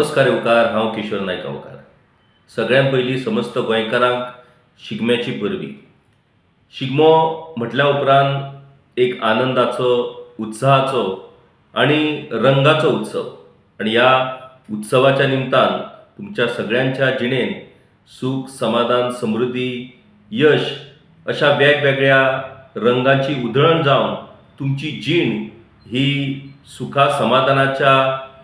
नमस्कार येवकार, हांव किशोर नायक गांवकार. सगळ्यां पयलीं समस्त गोंयकारांक शिगम्याची परबी. शिगमो म्हटल्या उपरांत एक आनंदाचो, उत्साहाचो आणि रंगाचो उत्सव. आणि ह्या उत्सवाच्या निमतान तुमच्या सगळ्यांच्या जिणेन सुख, समाधान, समृद्धी, यश अशा वेगवेगळ्या रंगाची उधळण जावन तुमची जीण ही सुखा समाधानाच्या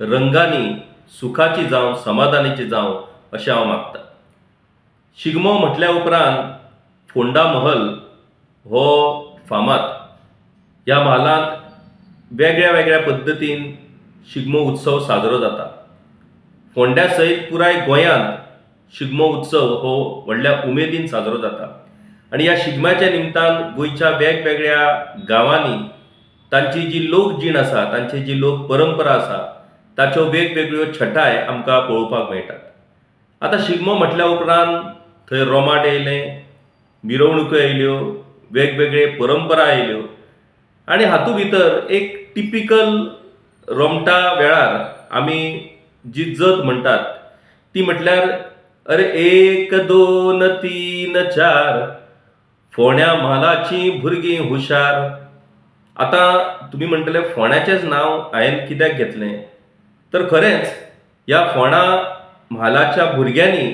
रंगांनी सुखाची जावं, समाधानाची जावं अशें हांव मागतां. शिगमो म्हटल्या उपरांत फोंडा महल हो फामाद. ह्या म्हालांत वेगळ्या वेगळ्या पद्दतीन शिगमो उत्सव साजरो जाता. फोंड्या सयत पुराय गोंयांत शिगमो उत्सव हो व्हडल्या उमेदीन साजरो जाता. आणि ह्या शिगम्याच्या निमतान गोंयच्या वेगवेगळ्या गांवांनी तांची जी लोक जीण आसा, तांची जी लोक परंपरा आसा, ताच्यो वेगवेगळ्यो छटाय आमकां पळोवपाक मेळटात. आतां शिगमो म्हटल्या उपरांत थंय रोमाट येयलें, मिरवणुको येयल्यो, वेगवेगळे परंपरा येयल्यो आणि हातूंत भितर एक टिपिकल रोमटा वेळार आमी जी जत म्हणटात ती म्हटल्यार अरे 1, 2, 3, 4 फोंड्या म्हालाची भुरगीं हुशार. आतां तुमी म्हणटले फोंड्याचेंच नांव हांवें कित्याक घेतलें, तर खरेंच ह्या फोंडा म्हालाच्या भुरग्यांनी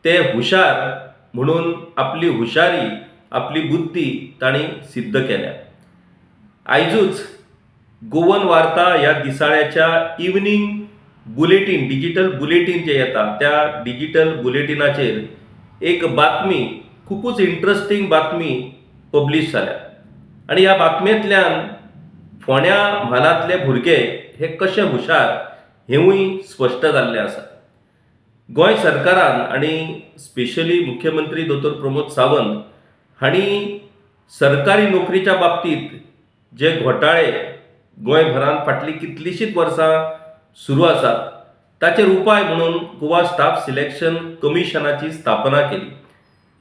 ते हुशार म्हणून आपली हुशारी, आपली बुद्धी तांणी सिद्ध केल्या. आयजूच गोवन वार्ता ह्या दिसाळ्याच्या इवनिंग बुलेटीन, डिजिटल बुलेटीन जे येता त्या डिजिटल बुलेटिनाचेर एक बातमी, खूपच इंटरेस्टिंग बातमी पब्लिश जाल्या. आणि ह्या बातमेंतल्यान फोंड्या म्हालांतले भुरगे हे कशे हुशार हेंवूय स्पश्ट जाल्लें आसा. गोंय सरकारान आणि स्पेशली मुख्यमंत्री दोतोर प्रमोद सावंत हांणी सरकारी नोकरीच्या बाबतीत जे घोटाळे गोंयभरांत फाटलीं कितलींशींच वर्सां सुरू आसात ताचेर उपाय म्हणून गोवा स्टाफ सिलेक्शन कमिशनाची स्थापना केली.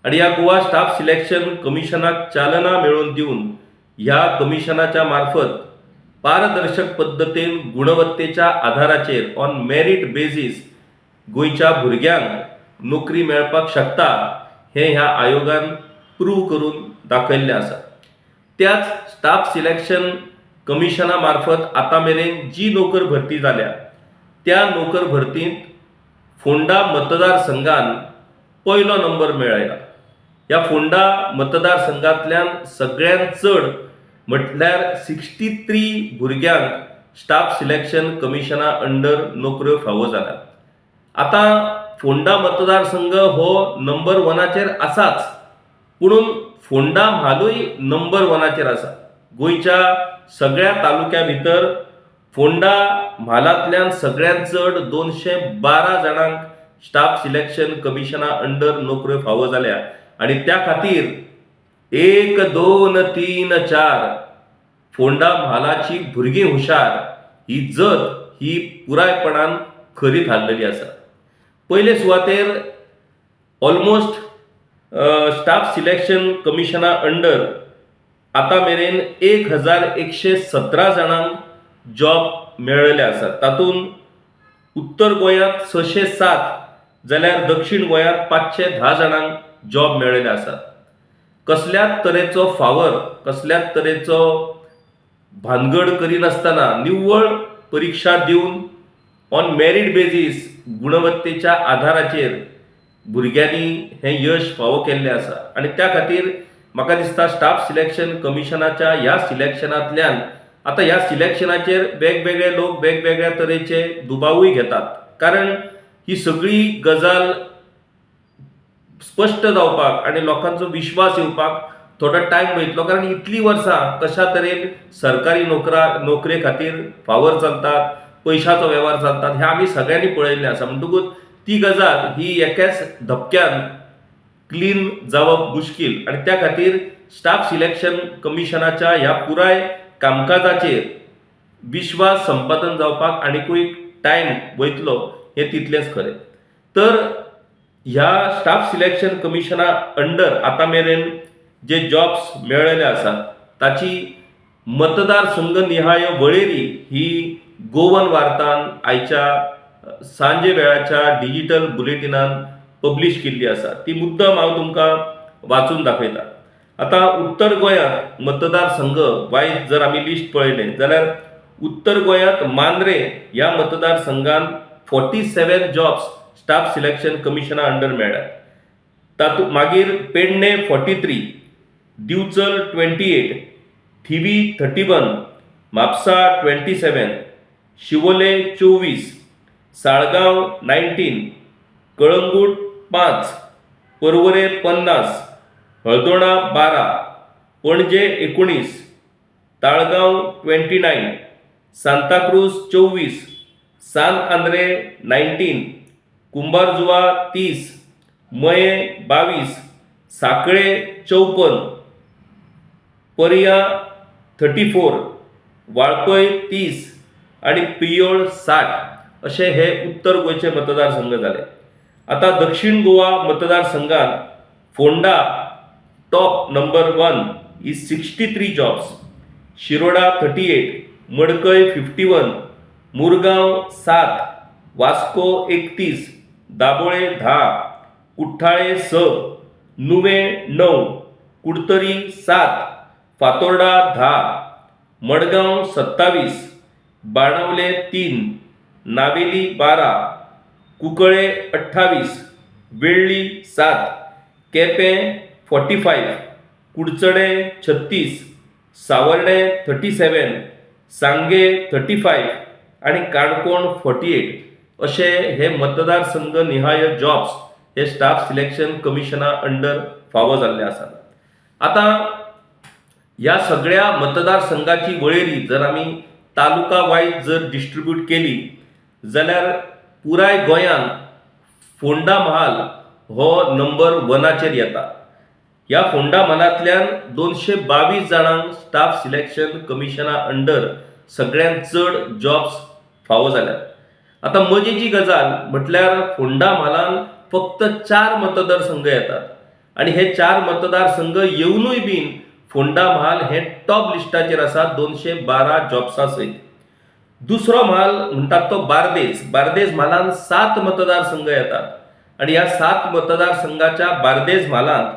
आणि ह्या गोवा स्टाफ सिलेक्शन कमिशनाक चालना मेळोवन दिवन ह्या कमिशनाच्या मार्फत पारदर्शक पद्दतीन गुणवत्तेच्या आधाराचेर ऑन मेरिट बेजीस गोंयच्या भुरग्यांक नोकरी मेळपाक शकता हें ह्या आयोगान प्रूव्ह करून दाखयल्लें आसा. त्याच स्टाफ सिलेक्शन कमिशना मार्फत आतां मेरेन जी नोकर भरती जाल्या त्या नोकर भरतींत फोंडा मतदारसंघान पयलो नंबर मेळयला. ह्या फोंडा मतदारसंघांतल्यान सगळ्यांत चड म्हटल्यार 63 भुरग्यांक स्टाफ सिलेक्शन कमिशना अंडर नोकऱ्यो फावो जाल्यात. आतां फोंडा मतदारसंघ हो नंबर 1चेर आसाच, पुणून फोंडा म्हालूय नंबर 1चेर आसा. गोंयच्या सगळ्या तालुक्या भितर फोंडा म्हालांतल्यान सगळ्यांत चड 212 जाणांक स्टाफ सिलेक्शन कमिशना अंडर नोकऱ्यो फावो जाल्या. आणि त्या खातीर 1, 2, 3, 4 फोंडा म्हालाची भुरगीं हुशार ही जत ही पुरायपणान खरी थारलेली आसा. पयले सुवातेर ऑलमोस्ट स्टाफ सिलेक्शन कमिशना अंडर आतां मेरेन 1117 जाणांक जॉब मेळयले आसात. तातूंत उत्तर गोंयांत 607 जाल्यार दक्षिण गोंयांत 510 जाणांक जॉब मेळयले आसात. कसल्याच तरेचो फावर, कसल्याच तरेचो भानगड करिनासतना निव्वळ परीक्षा दिवन ऑन मेरिट बेजीस गुणवत्तेच्या आधाराचेर भुरग्यांनी हें यश फावो केल्लें आसा. आणि त्या खातीर म्हाका दिसता स्टाफ सिलेक्शन कमिशनाच्या ह्या सिलेक्शनांतल्यान आतां ह्या सिलेक्शनाचेर वेगवेगळे लोक वेगवेगळ्या तरेचे दुबावूय घेतात. कारण ही सगळी गजाल स्पश्ट जावपाक आणि लोकांचो विश्वास येवपाक थोडो टायम वयतलो. कारण इतलीं वर्सां कशा तरेन सरकारी नोकरे खातीर फावर चलतात, पयशांचो वेव्हार चलतात हें आमी सगळ्यांनी पळयल्लें आसा. म्हणटकूच ती गजाल ही एकाच धपक्यान क्लीन जावप मुश्कील. आणि त्या खातीर स्टाफ सिलेक्शन कमिशनाच्या ह्या पुराय कामकाजाचेर विश्वास संपादन जावपाक आनिकूय टायम वयतलो हें तितलेंच खरें. तर ह्या स्टाफ सिलेक्शन कमिशना अंडर आतां मेरेन जे जॉब्स मेळयले आसात ताची मतदारसंघ निहाय वळेरी ही गोवन वार्तान आयच्या सांजे वेळाच्या डिजिटल बुलेटिनान पब्लिश केल्ली आसा. ती मुद्दम हांव तुमकां वाचून दाखयता. आता उत्तर गोंयांत मतदारसंघ वायज जर आमी लिस्ट पळयलें जाल्यार उत्तर गोंयांत मांद्रे ह्या मतदारसंघान 47 जॉब्स स्टाफ सिलेक्शन कमिशना अंडर मेळ्ळ्यात. तातूंत मागीर पेडणे 43, दिवचल 28, थिवी 31, म्हापसा 27, शिवोले 24, साळगांव 19, कळंगूट 5, पर्वरे 50, हळदोणा 12, पणजे 19, ताळगांव 29, सांताक्रूज 24, सान आंद्रे 19, कुंभारजुवा 30, मये 22, साखळे 54, पर्या 34, वाळपय 30 आणि पियोळ 60 असे हे उत्तर गोंयचे मतदारसंघ जाले. आता दक्षिण गोवा मतदारसंघात Phonda top number 1 is 63 jobs, Shiroda 38, मडकय 51, मुरगांव 7, वास्को 31, दाबोळे 10, कुठ्ठाळे 6, नुवे 9, कुडतरी 7, फातोर्डा 10, मडगांव 27, बाणावले 3, नावेली 12, कुंकळे 28, वेळ्ळी 7, केपें 45, कुडचडे 36, सावर्डे 37, सांगे 35 आणि काणकोण 48 असे हे मतदारसंघ निहाय जॉब्स हे स्टाफ सिलेक्शन कमिशना अंडर फावो जाल्ले आसात. आता ह्या सगळ्या मतदारसंघाची वळेरी जर आमी तालुका वायज जर डिस्ट्रीब्यूट केली जाल्यार पुराय गोंयांत फोंडा म्हाल हो नंबर 1चेर येता. ह्या फोंडा म्हालांतल्यान 222 जाणांक स्टाफ सिलेक्शन कमिशना अंडर सगळ्यांत चड जॉब्स फावो जाल्यात. आता मजेची गजाल म्हटल्यार फोंडा म्हालांत फक्त 4 मतदारसंघ येतात आणि हे 4 मतदारसंघ येवनूय बीन फोंडा म्हाल हे टॉप लिस्टाचेर आसा 212 जॉब्सा सयत. दुसरो म्हाल म्हणटात तो बार्देस. बार्देस म्हालांत 7 मतदारसंघ येतात आणि ह्या 7 मतदारसंघाच्या बार्देस म्हालांत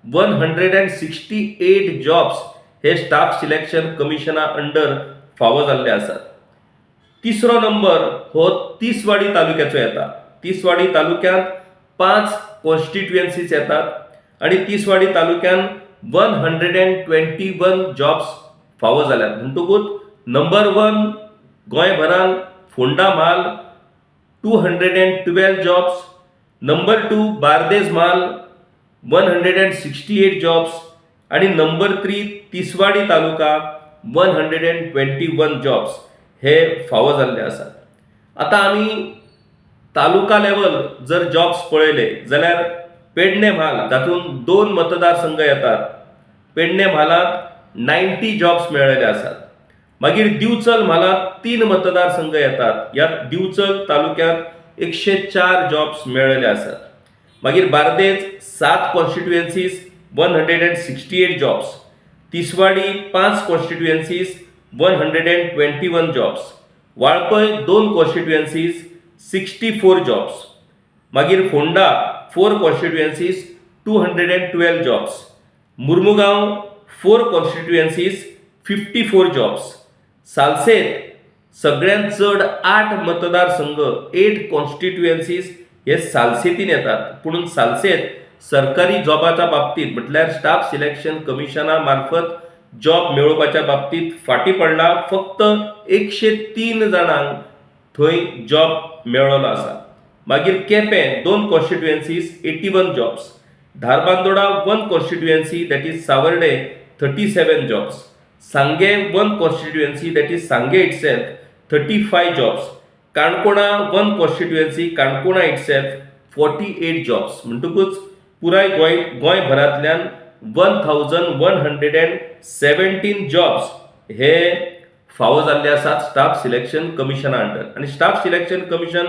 168 जॉब्स हे स्टाफ सिलेक्शन कमिशना अंडर फावो जाल्ले आसात. तिसरो नंबर हो तिसवाडी तालुक्याचो येता. तिसवाडी तालुक्यांत 5 कॉन्स्टिट्युएन्सीज येतात आणि तिसवाडी तालुक्यात 121 जॉब्स फावो जाल्यात. म्हणटकूच नंबर 1 गोंयभरांत फोंडा म्हाल 212 जॉब्स, नंबर 2 बार्देस म्हाल 168 जॉब्स आणि नंबर 3 तिसवाडी तालुका 121 जॉब्स हे फावो जाल्ले आसात. आता आमी तालुका लेवल जर जॉब्स पळयले जाल्यार पेडणे म्हाल तातूंत 2 मतदारसंघ येतात. पेडणे म्हालांत 90 जॉब्स मेळ्ळेले आसात. मागीर दिवचल म्हालांत 3 मतदारसंघ येतात. ह्या दिवचल तालुक्यांत 104 जॉब्स मेळ्ळेले आसात. मागीर Bardez 7 constituencies 168 jobs, Tiswadi 5 constituencies 121 jobs, Valpoi 2 constituencies 64 jobs, मागीर Phonda 4 constituencies 212 jobs, Mormugao 4 constituencies 54 jobs, Salcete सगळ्यांत चड 8 मतदारसंघ 8 कॉन्स्टिट्युएन्सीज हे सालसेतीन येतात. पूण सालसेत सरकारी जॉबाच्या बाबतीत म्हटल्यार स्टाफ सिलेक्शन कमिशना मार्फत जॉब मेळोवपाच्या बाबतीत फाटी पडला. फक्त 103 जाणांक थंय जॉब मेळ्ळो आसा. मागीर Quepem 2 constituencies 81 jobs, Dharbandora 1 constituency that is Savordem 37 jobs, Sanguem 1 constituency that is Sanguem itself 35 jobs, Canacona 1 constituency काणकोणा इटसेल्फ 48 जॉब्स. म्हणटकूच पुराय गोंयभरांतल्यान 1117 जॉब्स हे फावो जाल्ले आसात स्टाफ सिलेक्शन कमिशना अंडर. आणि स्टाफ सिलेक्शन कमिशन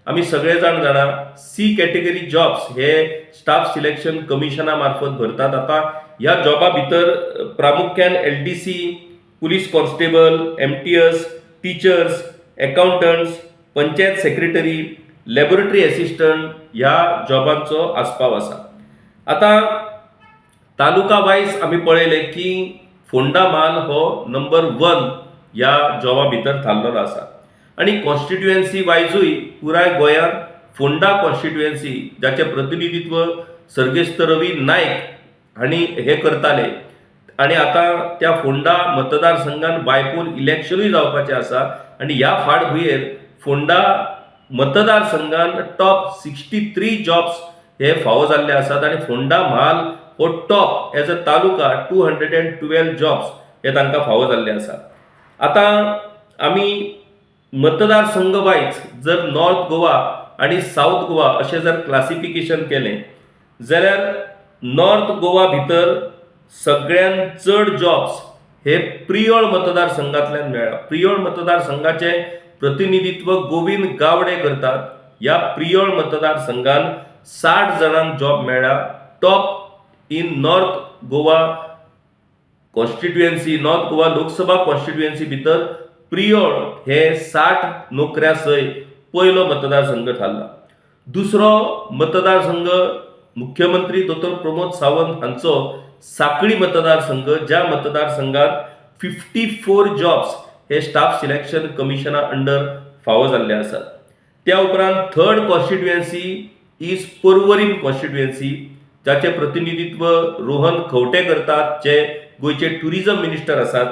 आमी सगळे जाण जाणा सी कॅटेगरी जॉब्स हे स्टाफ सिलेक्शन कमिशना मार्फत भरतात. आता ह्या जॉबा भितर प्रामुख्यान LDC, police constable, MTS, teachers, accountants, panchayat secretary, laboratory assistant ह्या जॉबांचो आस्पाव आसा. आता तालुका वायज आमी पळयले की फोंडा म्हाल हो नंबर 1 ह्या जॉबा भितर थारलेलो आसा. आणि कॉन्स्टिट्युएन्सी वायजूय पुराय गोंयांत फोंडा कॉन्स्टिट्युएन्सी जाचे प्रतिनिधित्व सर्गेस्त रवी नायक हांणी हे करताले आणि आता त्या फोंडा मतदारसंघात बायपोल इलेक्शनूय जावपाचें आसा आणि ह्या फाटभुंयेर फोंडा मतदारसंघात टॉप 63 जॉब्स हे फावो जाल्ले आसात आणि फोंडा म्हाल हो top as a taluka 212 jobs हे तांकां फावो जाल्ले आसा. आता आमी मतदारसंघ वायज जर नॉर्थ गोवा आणि साऊथ गोवा अशें जर क्लासिफिकेशन केलें जाल्यार नॉर्थ गोवा भितर सगळ्यांत चड जॉब्स हे प्रियोळ मतदारसंघांतल्यान मेळ्ळा. प्रियोळ मतदारसंघाचे प्रतिनिधित्व गोविंद गावडे करतात. ह्या प्रियोळ मतदारसंघान 60 जाणांक जॉब मेळ्ळा. Top in north Goa constituency, north Goa Lok Sabha constituency भितर प्रियोळ हे 60 नोकऱ्या सय पयलो मतदारसंघ थारला. दुसरो मतदारसंघ मुख्यमंत्री दोतोर प्रमोद सावंत हांचो सांकळी मतदारसंघ, ज्या मतदारसंघात 54 जॉब्स हे स्टाफ सिलेक्शन कमिशना अंडर फावो जाल्ले आसात. त्या उपरांत third constituency is Porvorim constituency, जाचे प्रतिनिधित्व रोहन खंवटे करतात, जे गोयचे टुरिझम मिनिस्टर आसात.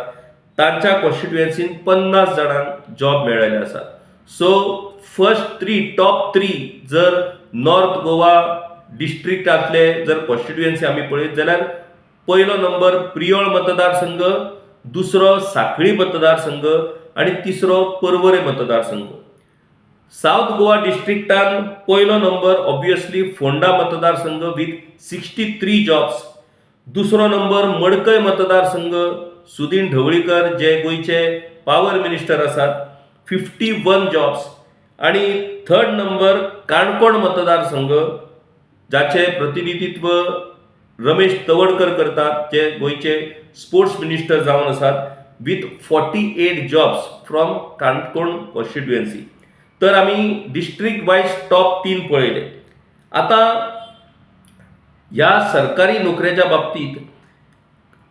तांच्या कॉन्स्टिट्युएन्सीन 50 जाणांक जॉब मेळ्ळेले आसात. सो फर्स्ट 3 टॉप 3 जर नॉर्थ गोवा डिस्ट्रिक्टांतले जर कॉन्स्टिट्युएन्सी आमी पळयत जाल्यार पयलो नंबर प्रियोळ मतदारसंघ, दुसरो सांकळी मतदारसंघ आणि तिसरो पर्वरे मतदारसंघ. साऊथ गोवा डिस्ट्रिक्टान पयलो नंबर ऑब्वियसली फोंडा मतदारसंघ विथ 63 जॉब्स. दुसरो नंबर मडकय मतदारसंघ, सुदीन ढवळीकर जे गोयचे पॉवर मिनिस्टर आसात, 51 जॉब्स. आणि थर्ड नंबर काणकोण मतदारसंघ, जाचे प्रतिनिधित्व रमेश तवडकर करतात, जे गोयचे स्पोर्ट्स मिनिस्टर जावन आसात, with 48 jobs from Canacona constituency. तर आमी डिस्ट्रिक्ट वायज टॉप 3 पळयले. आता ह्या सरकारी नोकऱ्याच्या बाबतीत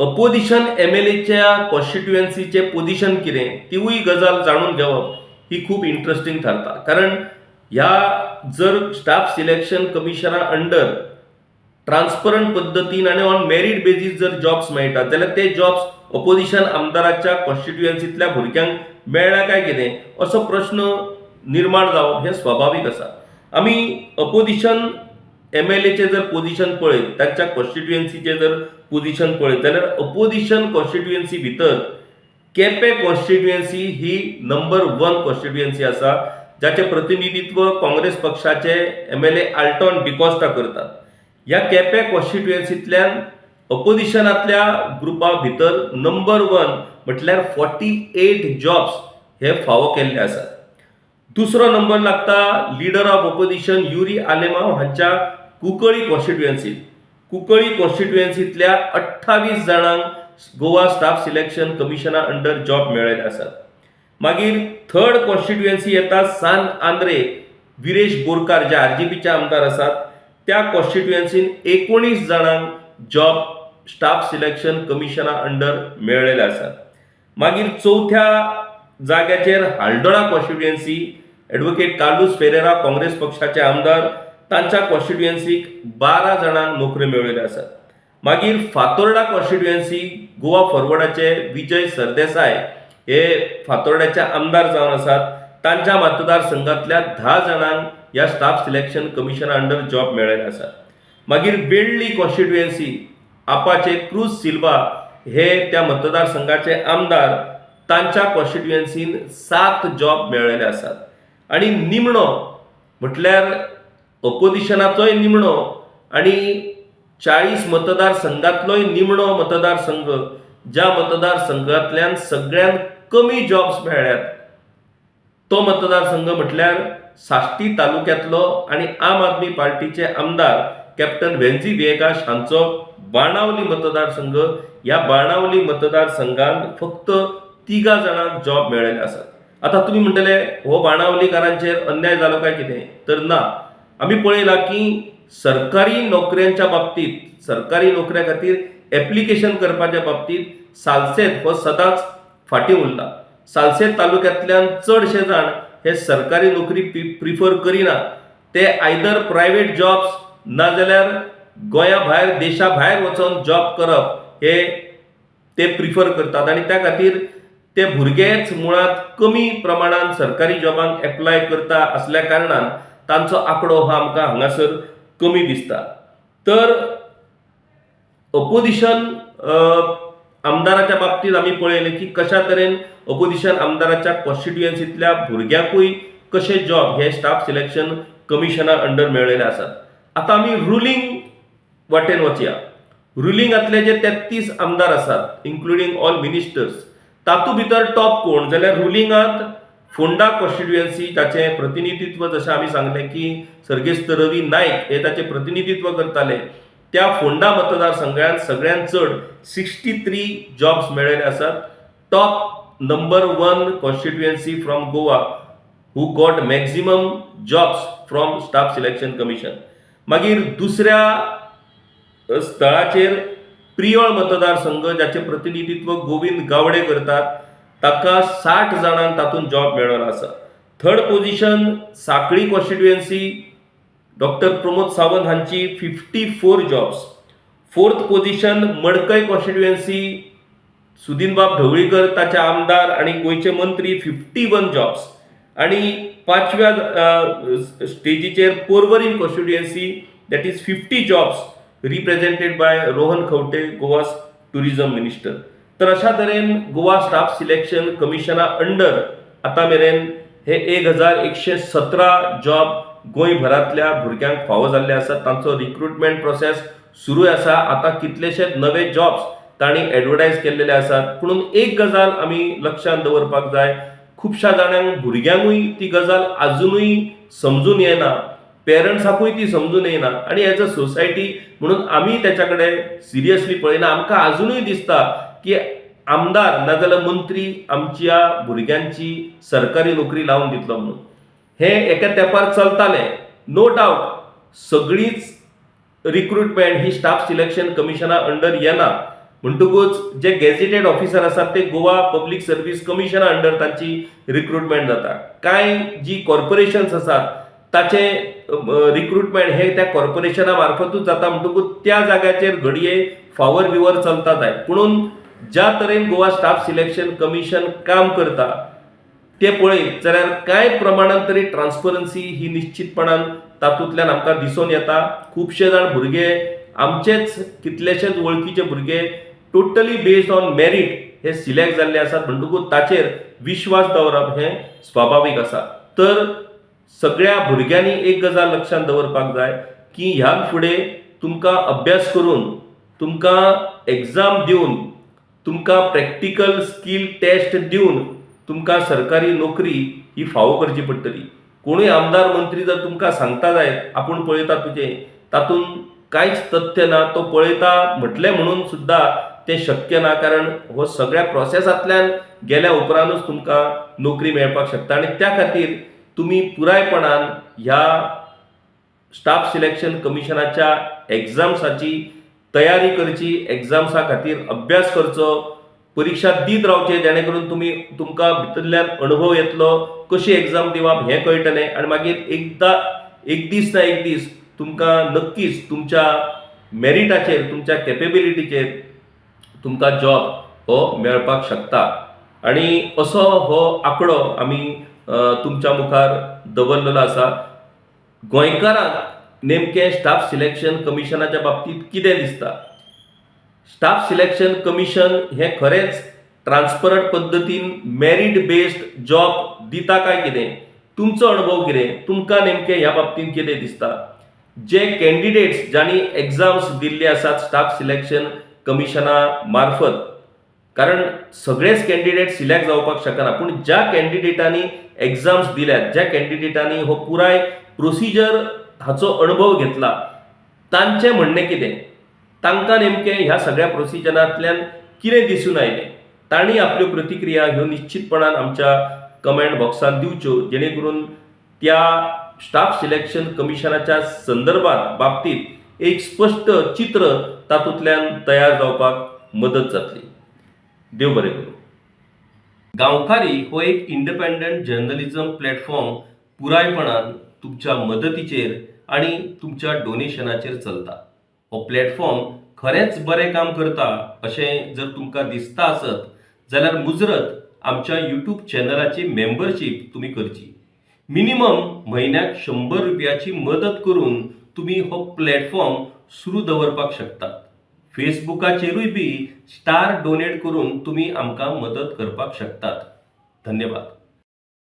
अपोजिशन MLAच्या कॉन्स्टिट्युएन्सीचे पोझिशन कितें तिवूय गजाल जाणून घेवप ही खूप इंटरेस्टिंग ठरता. कारण ह्या जर स्टाफ सिलेक्शन कमिशना अंडर ट्रान्सपरंट पद्दतीन आणि ऑन मेरिट बेजीस जर जॉब्स मेळटात जाल्यार ते जॉब्स अपोजिशन आमदाराच्या कॉन्स्टिट्युएन्सींतल्या भुरग्यांक मेळ्ळा काय कितें असो प्रश्न निर्माण जावप हे स्वाभाविक आसा. आमी अपोजिशन MLAचे जर पोझिशन पळयत, तांच्या कॉन्स्टिट्युएन्सीचे जर पोझिशन पळयत जाल्यार अपोजिशन कॉन्स्टिट्युएन्सी भितर केपें कॉन्स्टिट्युएन्सी ही नंबर 1 कॉन्स्टिट्युएन्सी आसा, जाचे प्रतिनिधित्व काँग्रेस पक्षाचे MLA आल्टॉन डिकॉस्टा करतात. ह्या केपें कॉन्स्टिट्युएन्सींतल्यान अपोजिशनांतल्या ग्रुपा भितर नंबर 1 म्हटल्यार 48 जॉब्स हे फावो केल्ले आसात. दुसरो नंबर लागता leader of opposition Yuri Alemao हांच्या कुंकळी कॉन्स्टिट्युएन्सीत. कुंकळी कॉन्स्टिट्युएन्सींतल्या 28 जाणांक गोवा स्टाफ सिलेक्शन कमिशना अंडर जॉब मेळ्ळेले आसात. मागीर थर्ड कॉन्स्टिट्युएन्सी येता सान आंद्रे, विरेश बोरकार जे RGPचे आमदार आसात, त्या कॉन्स्टिट्युएन्सीन 19 जाणांक जॉब स्टाफ सिलेक्शन कमिशना अंडर मेळ्ळेले आसात. मागीर चौथ्या जाग्याचेर हाल्डोणा कॉन्स्टिट्युएन्सी, ॲडव्होकेट कार्लोस फेरेरा काँग्रेस पक्षाचे आमदार, तांच्या कॉन्स्टिट्युएन्सीक 12 जाणांक नोकऱ्यो मेळ्ळेल्यो आसात. मागीर फातोर्डा कॉन्स्टिट्युएन्सी गोवा फॉरवर्डाचे विजय सरदेसाय हे फातोर्ड्याचे आमदार जावन आसात. तांच्या मतदारसंघातल्या 10 जाणांक ह्या स्टाफ सिलेक्शन कमिशना अंडर जॉब मेळ्ळेले आसात. मागीर बेळ्ळी कॉन्स्टिट्युएन्सी आपाचे क्रूज सिल्वा हे त्या मतदारसंघाचे आमदार, तांच्या कॉन्स्टिट्युएन्सीन 7 जॉब मेळ्ळेले आसात. आणि निमणो म्हटल्यार अपोजिशनाचोय निमणो आणि 40 मतदारसंघातलोय निमणो मतदारसंघ, ज्या मतदारसंघातल्यान सगळ्यांत कमी जॉब्स मेळ्ळ्यात, तो मतदारसंघ म्हटल्यार साश्टी तालुक्यांतलो आणि आम आदमी पार्टीचे आमदार कॅप्टन व्हेन्झी विएगाश हांचो बाणावली मतदारसंघ. ह्या बाणावली मतदारसंघात फक्त 3 जाणांक जॉब मेळ्ळेले आसात. आता तुम्ही म्हणटले हो बाणावलीकारांचेर अन्याय जालो काय कितें, तर ना. आमी पळयलां की सरकारी नोकऱ्यांच्या बाबतींत, सरकारी नोकऱ्या खातीर एप्लिकेशन करपाच्या बाबतींत सालसेत हो सदांच फाटीं उरला. सालसेत तालुक्यांतल्यान चडशे जाण हे सरकारी नोकरी प्रिफर करिना. ते आयदर प्रायव्हेट जॉब्स नाजाल्यार गोंया भायर देशा भायर वचून जॉब करप हे ते प्रिफर करतात आणि त्या खातीर ते भुरगेच मुळात कमी प्रमाणात सरकारी जॉबांक एप्लाय करता असल्या कारणान तांचो आंकडो हो आमकां हांगासर कमी दिसता. तर अपोजिशन आमदाराच्या बाबतींत आमी पळयलें की कशा तरेन अपोजिशन आमदाराच्या कॉन्स्टिट्युएन्सींतल्या भुरग्यांकूय कशे जॉब हे स्टाफ सिलेक्शन कमिशना अंडर मेळयले आसात. आतां आमी रुलींग वाटेन वचया. रुलिंगांतले जे 33 आमदार आसात इन्क्लुडींग ऑल मिनिस्टर्स, तातूंत भितर टॉप कोण जाल्यार रुलिंगांत फोंडा कॉन्स्टिट्युएन्सी ताचें प्रतिनिधित्व जशें आमी सांगलें की सर्गेस्त रवी नायक हे ताचें प्रतिनिधित्व करताले. त्या फोंडा मतदारसंघात सगळ्यांत चड 63 जॉब्स मेळयले आसात. Top number 1 constituency from Goa who got maximum jobs from staff selection commission. मागीर दुसऱ्या स्थळाचेर प्रियोळ मतदारसंघ जाचे प्रतिनिधित्व गोविंद गावडे करतात, ताका 60 जाणांक तातूंत जॉब मेळ्ळो आसा. Third position Sanquelim constituency doctor Pramod Sawant हांची 54 jobs. Fourth position Madkai constituency सुदीनबाब ढवळीकर ताचे आमदार आणि गोंयचे मंत्री 51 जॉब्स. आणि पांचव्या स्टेजीचेर Porvorim constituency that is 50 jobs represented by Rohan Khaunte, गोवास टुरिझम मिनिस्टर. तर अशा तरेन गोवा स्टाफ सिलेक्शन कमिशना अंडर आतां मेरेन हे 1117 जॉब गोंयभरांतल्या भुरग्यांक फावो जाल्ले आसात. तांचो रिक्रुटमेंट प्रोसेस सुरू आसा. आतां कितलेशेच नवे जॉब्स तांणी एडवर्टायज केल्लेले आसात. पूण एक गजाल आमी लक्षांत दवरपाक जाय, खुबश्या जाणांक भुरग्यांकूय ती गजाल अजुनूय समजून येना, पेरंट्सांकूय ती समजून येना आणि एज अ सोसायटी म्हणून आमी त्याच्या कडेन सिरियसली पळयना. आमकां अजुनूय दिसता की आमदार नाजाल्यार मंत्री आमच्या भुरग्यांची सरकारी नोकरी लावन दितलो म्हणून. हे एका तेंपार चलतालें, नो डावट. सगळीच रिक्रुटमेंट ही स्टाफ सिलेक्शन कमिशना अंडर येना. म्हणटकूच जे गॅझेटेड ऑफिसर आसात ते गोवा पब्लीक सर्व्हिस कमिशना अंडर तांची रिक्रुटमेंट जाता. कांय जी कॉर्पोरेशन्स आसात ताचे रिक्रुटमेंट हे त्या कॉर्पोरेशना मार्फतूच जाता. म्हणटकूच त्या जाग्याचेर घडये फावर बिवर चलता जाय. पूण ज्या तरेन गोवा स्टाफ सिलेक्शन कमिशन काम करता ते पळयत जाल्यार कांय प्रमाणात तरी ट्रान्सपरन्सी ही निश्चितपणान तातूंतल्यान आमकां दिसून येता. खुबशे जाण भुरगे आमचेच कितलेशेच वळखीचे भुरगे टोटली बेस्ड ऑन मेरीट हे सिलेक्ट जाल्ले आसात. म्हणटकूच ताचेर विश्वास दवरप हें स्वाभावीक आसा. तर सगळ्या भुरग्यांनी एक गजाल लक्षांत दवरपाक जाय की ह्या फुडें तुमकां अभ्यास करून, तुमकां एग्जाम दिवन, तुमकां प्रॅक्टिकल स्कील टेस्ट दिवन तुमकां सरकारी नोकरी ही फावो करची पडटली. कोणूय आमदार मंत्री जर तुमकां सांगता जायत आपूण पळयता तुजें, तातूंत कांयच तथ्य ना. तो पळयता म्हटलें म्हणून सुद्दां तें शक्य ना. कारण हो सगळ्या प्रोसेसांतल्यान गेल्या उपरांतूच तुमकां नोकरी मेळपाक शकता. आनी त्या खातीर तुम्ही पुरायपणान ह्या स्टाफ सिलेक्शन कमिशनाच्या एग्जाम्साची तयारी करची, एग्जाम्सा खातीर अभ्यास करचो, परीक्षा दीत रावचे, जेणे करून तुमकां भितरल्यान अनुभव येतलो, कशी एग्जाम दिवप हें कळटलें. आनी मागीर एक दीस ना एक दीस तुमकां नक्कीच तुमच्या मेरिटाचेर, तुमच्या कॅपेबिलिटीचेर तुमकां जॉब हो मेळपाक शकता. आनी असो हो आंकडो आमी तुमच्या मुखार दवरलेलो आसा. गोंयकारांक नेमकें स्टाफ सिलेक्शन कमिशनाच्या बाबतींत कितें दिसता? स्टाफ सिलेक्शन कमिशन हे खरेंच ट्रान्सपरंट पद्दतीन मेरीट बेस्ड जॉब दिता काय कितें? तुमचो अनुभव कितें? तुमकां नेमकें ह्या बाबतींत कितें दिसता? जे कॅन्डिडेट्स जांणी एग्जाम्स दिल्ले आसात स्टाफ सिलेक्शन कमिशना मार्फत, कारण सगळेच कॅन्डिडेट सिलेक्ट जावपाक शकना, पूण ज्या कॅन्डिडेटांनी एग्जाम्स दिल्यात, ज्या कॅन्डिडेटांनी हो पुराय प्रोसिजर हाचो अनुभव घेतला, तांचें म्हणणें कितें? तांकां नेमकें ह्या सगळ्या प्रोसिजरांतल्यान कितें दिसून आयलें? तांणी आपल्यो प्रतिक्रिया ह्यो निश्चितपणान आमच्या कमेंट बॉक्सात दिवच्यो जेणे करून त्या स्टाफ सिलेक्शन कमिशनाच्या संदर्भात बाबतीत एक स्पष्ट चित्र तातूंतल्यान तयार जावपाक मदत जातली. देव बरें करूं. गांवकारी हो एक इंडिपेंडंट जर्नलिझम प्लॅटफॉर्म पुरायपणान तुमच्या मदतीचेर आणि तुमच्या डोनेशनाचेर चलता. हो प्लॅटफॉर्म खरेंच बरें काम करता अशें जर तुमकां दिसता आसत जाल्यार मुजरत आमच्या यूट्यूब चॅनलाची मेंबरशीप तुमी करची. मिनिमम म्हयन्याक 100 रुपयाची मदत करून तुम्ही हो प्लॅटफॉर्म सुरू दवरपाक शकतात. फेसबुकाचेरूय बी स्टार डोनेट करून तुम्ही आमकां मदत करपाक शकतात. धन्यवाद.